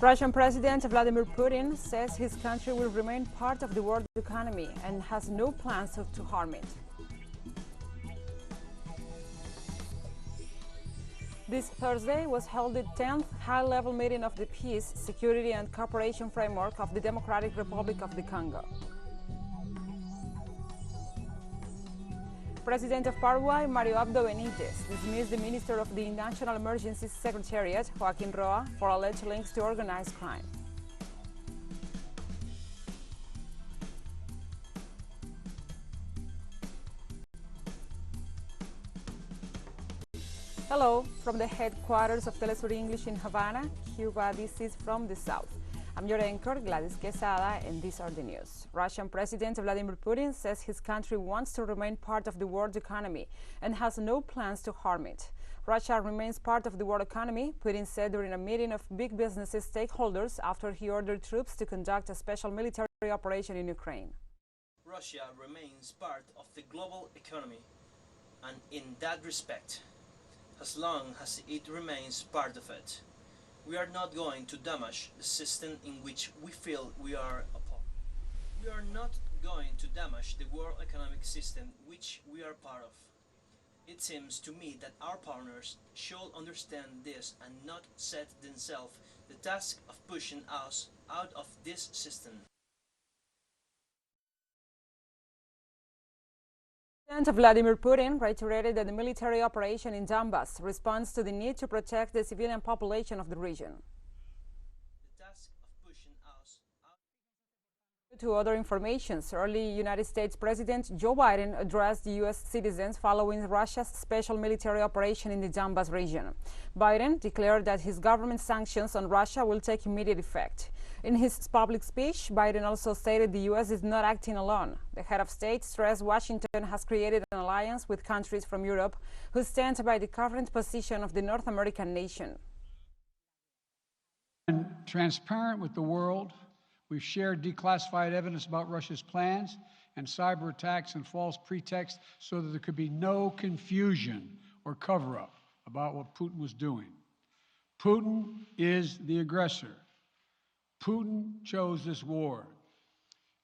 Russian President Vladimir Putin says his country will remain part of the world economy and has no plans to harm it. This Thursday was held the 10th high-level meeting of the Peace, Security and Cooperation Framework of the Democratic Republic of the Congo. President of Paraguay, Mario Abdo Benitez, dismissed the Minister of the National Emergency Secretariat, Joaquin Roa, for alleged links to organized crime. Hello, from the headquarters of Telesur English in Havana, Cuba. This is From the South. I'm your anchor, Gladys Quesada, and these are the news. Russian President Vladimir Putin says his country wants to remain part of the world economy and has no plans to harm it. Russia remains part of the world economy, Putin said during a meeting of big business stakeholders after he ordered troops to conduct a special military operation in Ukraine. Russia remains part of the global economy, and in that respect, as long as it remains part of it, we are not going to damage the system in which we feel we are a part. We are not going to damage the world economic system which we are part of. It seems to me that our partners should understand this and not set themselves the task of pushing us out of this system. President Vladimir Putin reiterated that the military operation in Donbas responds to the need to protect the civilian population of the region. The task of pushing us out. To other informations, early United States President Joe Biden addressed U.S. citizens following Russia's special military operation in the Donbas region. Biden declared that his government sanctions on Russia will take immediate effect. In his public speech, Biden also stated the U.S. is not acting alone. The head of state stressed Washington has created an alliance with countries from Europe who stand by the current position of the North American nation. And transparent with the world, we've shared declassified evidence about Russia's plans and cyber attacks and false pretexts so that there could be no confusion or cover-up about what Putin was doing. Putin is the aggressor. Putin chose this war,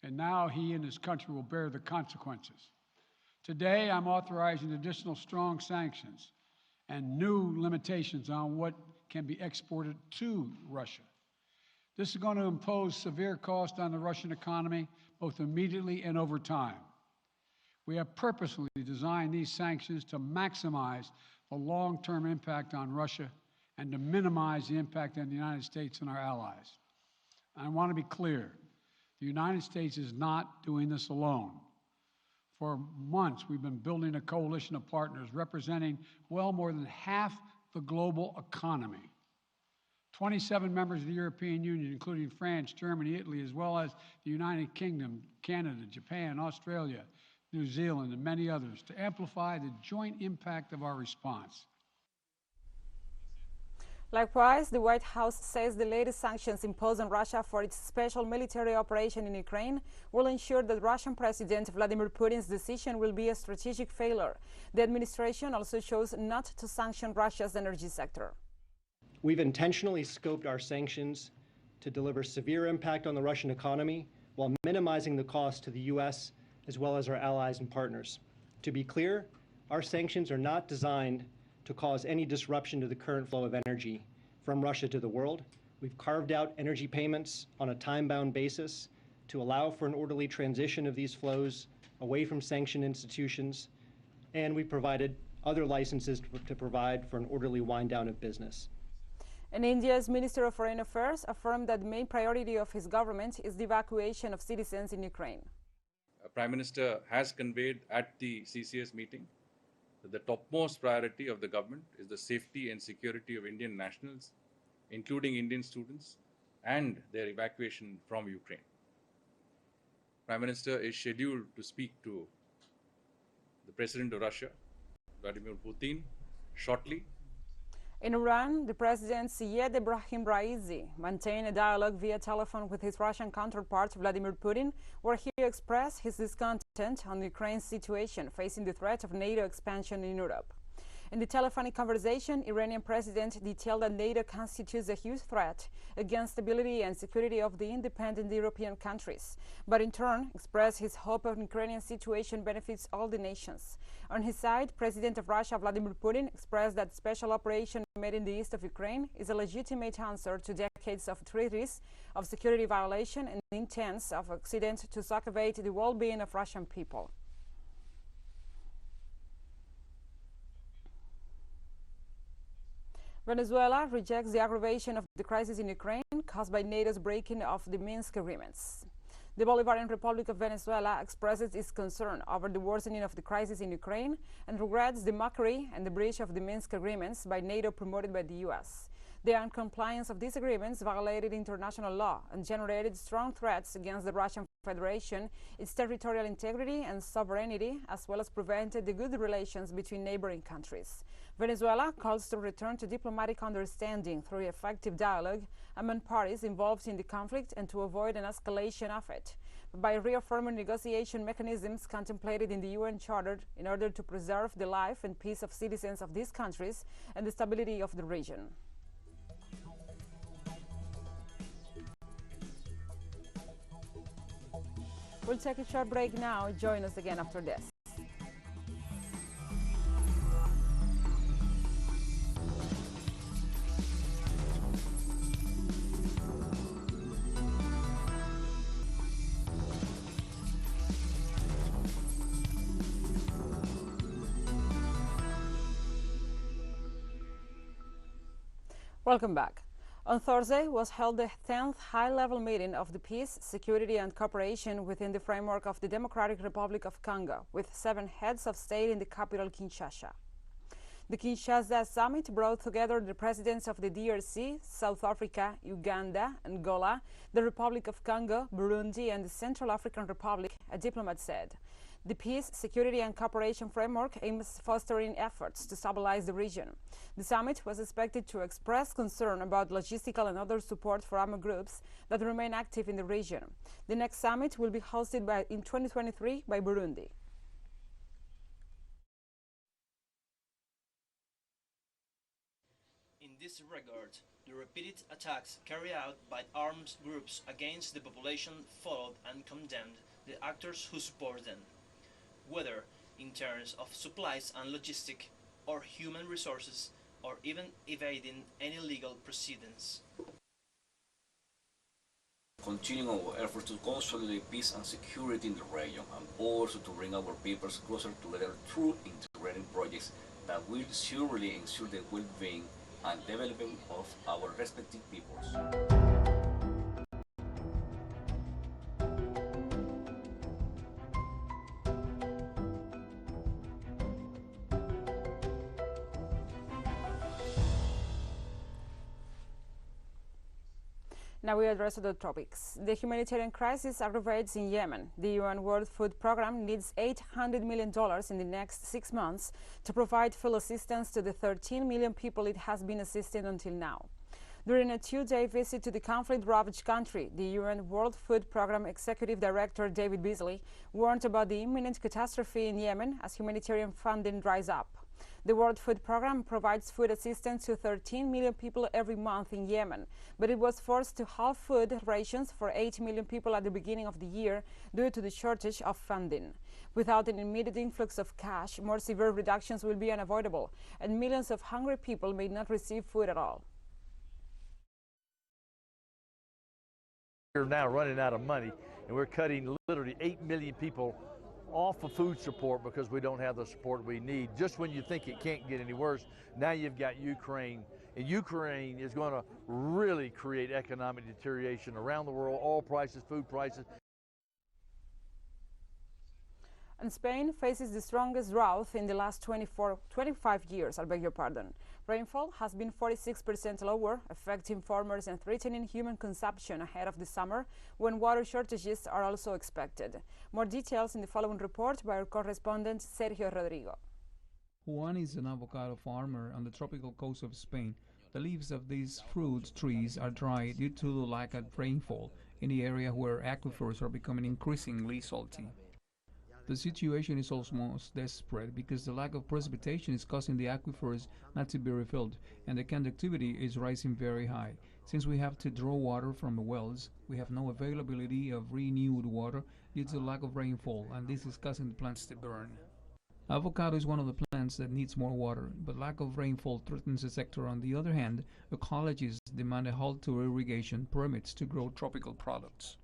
and now he and his country will bear the consequences. Today, I'm authorizing additional strong sanctions and new limitations on what can be exported to Russia. This is going to impose severe cost on the Russian economy, both immediately and over time. We have purposely designed these sanctions to maximize the long-term impact on Russia and to minimize the impact on the United States and our allies. I want to be clear, the United States is not doing this alone. For months, we've been building a coalition of partners representing well more than half the global economy. 27 members of the European Union, including France, Germany, Italy, as well as the United Kingdom, Canada, Japan, Australia, New Zealand, and many others, to amplify the joint impact of our response. Likewise, the White House says the latest sanctions imposed on Russia for its special military operation in Ukraine will ensure that Russian President Vladimir Putin's decision will be a strategic failure. The administration also chose not to sanction Russia's energy sector. We've intentionally scoped our sanctions to deliver severe impact on the Russian economy while minimizing the cost to the U.S. as well as our allies and partners. To be clear, our sanctions are not designed to cause any disruption to the current flow of energy from Russia to the world. We've carved out energy payments on a time-bound basis to allow for an orderly transition of these flows away from sanctioned institutions, and we provided other licenses to provide for an orderly wind-down of business. And India's Minister of Foreign Affairs affirmed that the main priority of his government is the evacuation of citizens in Ukraine. Prime Minister has conveyed at the CCS meeting that the topmost priority of the government is the safety and security of Indian nationals, including Indian students, and their evacuation from Ukraine. Prime Minister is scheduled to speak to the President of Russia, Vladimir Putin, shortly. In Iran, the President Syed Ebrahim Raisi maintained a dialogue via telephone with his Russian counterpart Vladimir Putin, where he expressed his discontent on Ukraine's situation facing the threat of NATO expansion in Europe. In the telephonic conversation, Iranian president detailed that NATO constitutes a huge threat against stability and security of the independent European countries, but in turn expressed his hope of Ukrainian situation benefits all the nations. On his side, President of Russia Vladimir Putin expressed that special operation made in the east of Ukraine is a legitimate answer to decades of treaties, of security violation and intents of Occident to circumvent the well-being of Russian people. Venezuela rejects the aggravation of the crisis in Ukraine caused by NATO's breaking of the Minsk agreements. The Bolivarian Republic of Venezuela expresses its concern over the worsening of the crisis in Ukraine and regrets the mockery and the breach of the Minsk agreements by NATO promoted by the U.S. The non-compliance of these agreements violated international law and generated strong threats against the Russian Federation, its territorial integrity and sovereignty, as well as prevented the good relations between neighboring countries. Venezuela calls to return to diplomatic understanding through effective dialogue among parties involved in the conflict and to avoid an escalation of it, by reaffirming negotiation mechanisms contemplated in the UN Charter in order to preserve the life and peace of citizens of these countries and the stability of the region. We'll take a short break now. Join us again after this. Welcome back. On Thursday was held the 10th high-level meeting of the Peace, Security and Cooperation within the framework of the Democratic Republic of Congo, with 7 heads of state in the capital Kinshasa. The Kinshasa summit brought together the presidents of the DRC, South Africa, Uganda, Angola, the Republic of Congo, Burundi and the Central African Republic, a diplomat said. The Peace, Security and Cooperation framework aims fostering efforts to stabilize the region. The summit was expected to express concern about logistical and other support for armed groups that remain active in the region. The next summit will be hosted in 2023 by Burundi. In this regard, the repeated attacks carried out by armed groups against the population followed and condemned the actors who support them, whether in terms of supplies and logistic or human resources, or even evading any legal proceedings. Continuing our efforts to consolidate peace and security in the region, and also to bring our peoples closer together through integrated projects that will surely ensure the well-being and development of our respective peoples. Now we address other topics. The humanitarian crisis aggravates in Yemen. The UN World Food Programme needs $800 million in the next 6 months to provide full assistance to the 13 million people it has been assisting until now. During a 2-day visit to the conflict-ravaged country, the UN World Food Programme Executive Director David Beasley warned about the imminent catastrophe in Yemen as humanitarian funding dries up. The World Food Programme provides food assistance to 13 million people every month in Yemen, but it was forced to halve food rations for 8 million people at the beginning of the year due to the shortage of funding. Without an immediate influx of cash, more severe reductions will be unavoidable, and millions of hungry people may not receive food at all. We're now running out of money, and we're cutting literally 8 million people off of food support because we don't have the support we need. Just when you think it can't get any worse, now you've got Ukraine, and Ukraine is going to really create economic deterioration around the world, oil prices, food prices. And Spain faces the strongest drought in the last 25 years, I beg your pardon. Rainfall has been 46% lower, affecting farmers and threatening human consumption ahead of the summer, when water shortages are also expected. More details in the following report by our correspondent Sergio Rodrigo. Juan is an avocado farmer on the tropical coast of Spain. The leaves of these fruit trees are dry due to the lack of rainfall in the area where aquifers are becoming increasingly salty. The situation is almost desperate because the lack of precipitation is causing the aquifers not to be refilled, and the conductivity is rising very high. Since we have to draw water from the wells, we have no availability of renewed water due to the lack of rainfall, and this is causing the plants to burn. Avocado is one of the plants that needs more water, but lack of rainfall threatens the sector. On the other hand, ecologists demand a halt to irrigation permits to grow tropical products.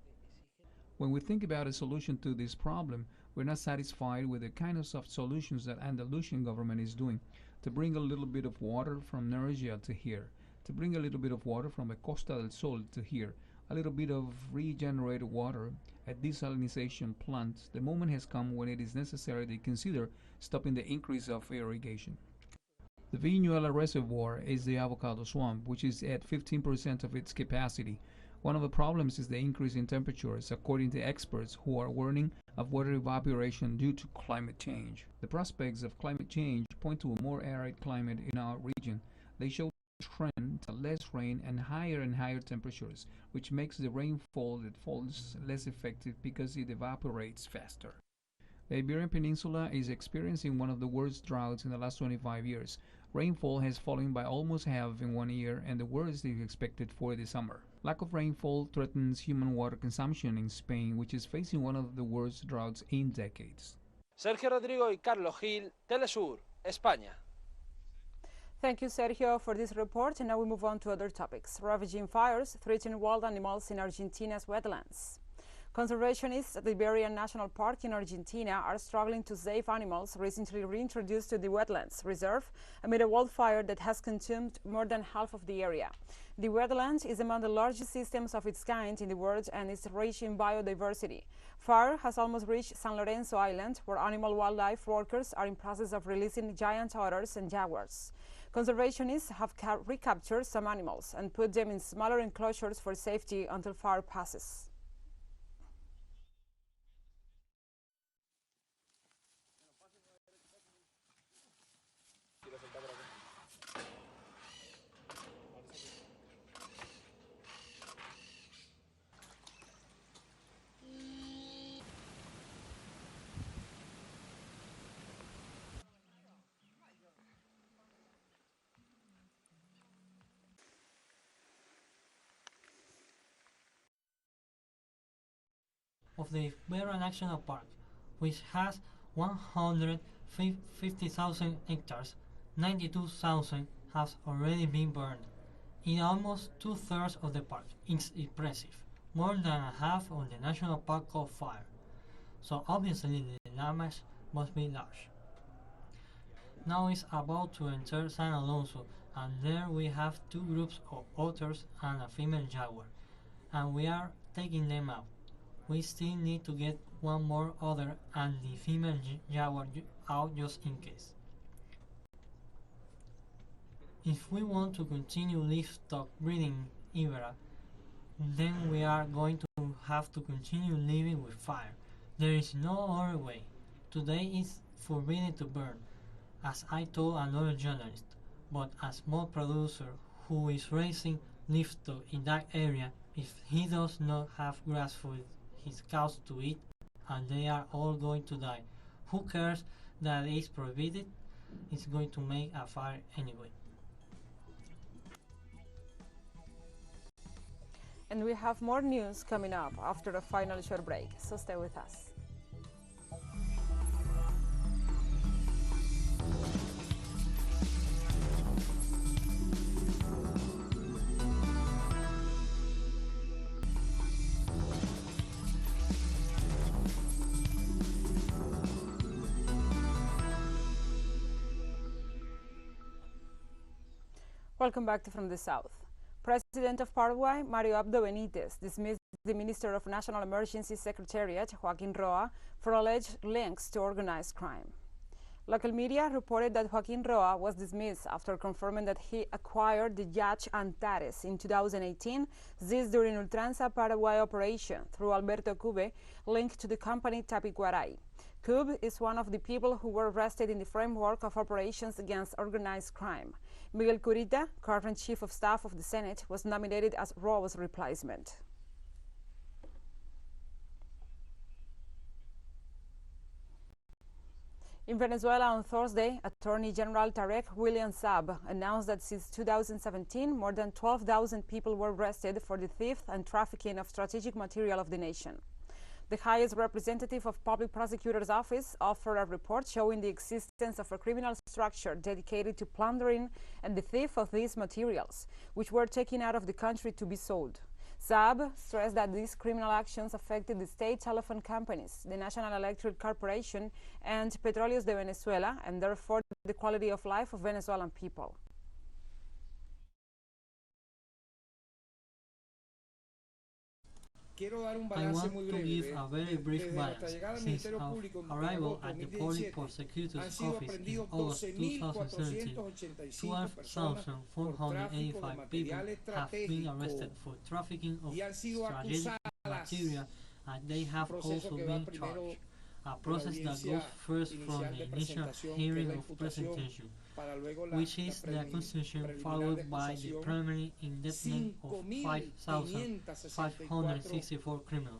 When we think about a solution to this problem, we're not satisfied with the kind of soft solutions that Andalusian government is doing to bring a little bit of water from Nerja to here, to bring a little bit of water from the Costa del Sol to here, a little bit of regenerated water, a desalination plant. The moment has come when it is necessary to consider stopping the increase of irrigation. The Viñuela Reservoir is the avocado swamp, which is at 15% of its capacity. One of the problems is the increase in temperatures, according to experts who are warning of water evaporation due to climate change. The prospects of climate change point to a more arid climate in our region. They show a trend to less rain and higher temperatures, which makes the rainfall that falls less effective because it evaporates faster. The Iberian Peninsula is experiencing one of the worst droughts in the last 25 years. Rainfall has fallen by almost half in 1 year, and the worst is expected for the summer. Lack of rainfall threatens human water consumption in Spain, which is facing one of the worst droughts in decades. Sergio Rodrigo y Carlos Gil, Telesur, España. Thank you, Sergio, for this report. And now we move on to other topics. Ravaging fires threaten wild animals in Argentina's wetlands. Conservationists at the Iberian National Park in Argentina are struggling to save animals recently reintroduced to the wetlands reserve amid a wildfire that has consumed more than half of the area. The wetland is among the largest systems of its kind in the world and is rich in biodiversity. Fire has almost reached San Lorenzo Island, where animal wildlife workers are in process of releasing giant otters and jaguars. Conservationists have recaptured some animals and put them in smaller enclosures for safety until fire passes. Of the Iberian National Park, which has 150,000 hectares, 92,000 have already been burned. In almost 2/3 of the park, it's impressive, more than a half of the national park caught fire. So obviously the damage must be large. Now it's about to enter San Alonso, and there we have 2 groups of otters and a female jaguar, and we are taking them out. We still need to get one more otter and the female jaguar out just in case. If we want to continue livestock breeding in Iberia, then we are going to have to continue living with fire. There is no other way. Today it's forbidden to burn, as I told another journalist, but a small producer who is raising livestock in that area, if he does not have grass for his cows to eat, and they are all going to die, who cares that it's prohibited? It's going to make a fire anyway. And we have more news coming up after a final short break, so stay with us. Welcome back to From the South. President of Paraguay, Mario Abdo Benitez, dismissed the Minister of National Emergency Secretariat, Joaquin Roa, for alleged links to organized crime. Local media reported that Joaquin Roa was dismissed after confirming that he acquired the yacht Antares in 2018, this during Ultranza Paraguay operation through Alberto Cube, linked to the company Tapiguaray. Cube is one of the people who were arrested in the framework of operations against organized crime. Miguel Curita, current Chief of Staff of the Senate, was nominated as Roa's replacement. In Venezuela on Thursday, Attorney General Tarek William Saab announced that since 2017, more than 12,000 people were arrested for the theft and trafficking of strategic material of the nation. The highest representative of Public Prosecutor's Office offered a report showing the existence of a criminal structure dedicated to plundering and the theft of these materials, which were taken out of the country to be sold. Saab stressed that these criminal actions affected the state telephone companies, the National Electric Corporation, and Petróleos de Venezuela, and therefore the quality of life of Venezuelan people. I want to give a very brief balance. Since our arrival at the Public Prosecutor's Office in August 2017, 12,485 people have been arrested for trafficking of strategic material, and they have also been charged. A process that goes first from the initial hearing of presentation, which is the accusation, followed by the preliminary indictment of 5,564 criminals.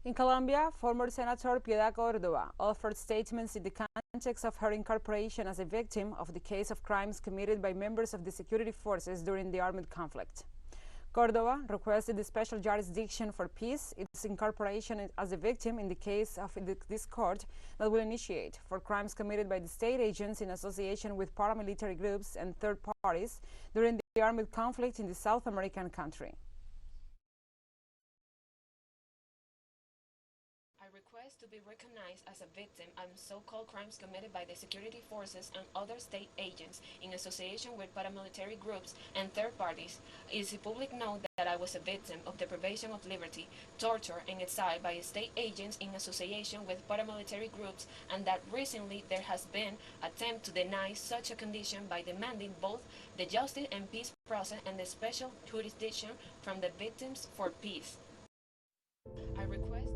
In Colombia, former Senator Piedad Córdoba offered statements in the context of her incorporation as a victim of the case of crimes committed by members of the security forces during the armed conflict. Córdoba requested the special jurisdiction for peace, its incorporation as a victim in the case of this court that will initiate for crimes committed by the state agents in association with paramilitary groups and third parties during the armed conflict in the South American country. To be recognized as a victim of so-called crimes committed by the security forces and other state agents in association with paramilitary groups and third parties. It is a public note that I was a victim of deprivation of liberty, torture, and exile by state agents in association with paramilitary groups, and that recently there has been an attempt to deny such a condition by demanding both the justice and peace process and the special jurisdiction from the victims for peace. I request.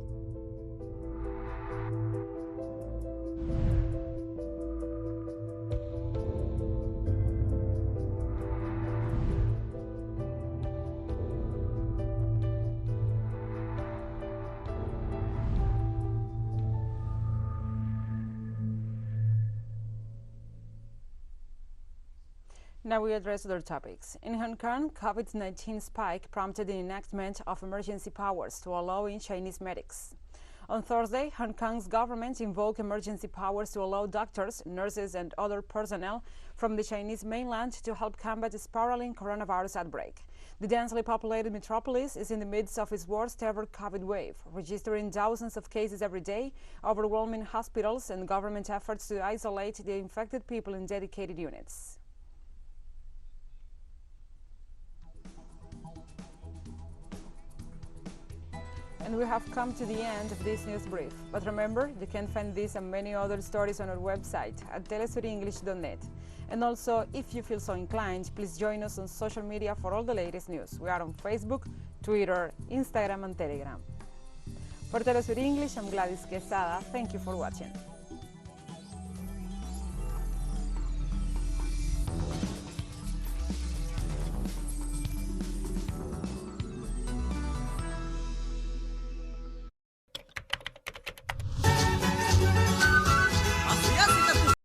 Now we address other topics. In Hong Kong, COVID-19 spike prompted the enactment of emergency powers to allow in Chinese medics. On Thursday, Hong Kong's government invoked emergency powers to allow doctors, nurses, and other personnel from the Chinese mainland to help combat the spiraling coronavirus outbreak. The densely populated metropolis is in the midst of its worst-ever COVID wave, registering thousands of cases every day, overwhelming hospitals, and government efforts to isolate the infected people in dedicated units. And we have come to the end of this news brief. But remember, you can find this and many other stories on our website at telesurenglish.net. And also, if you feel so inclined, please join us on social media for all the latest news. We are on Facebook, Twitter, Instagram, and Telegram. For Telesur English, I'm Gladys Quesada. Thank you for watching.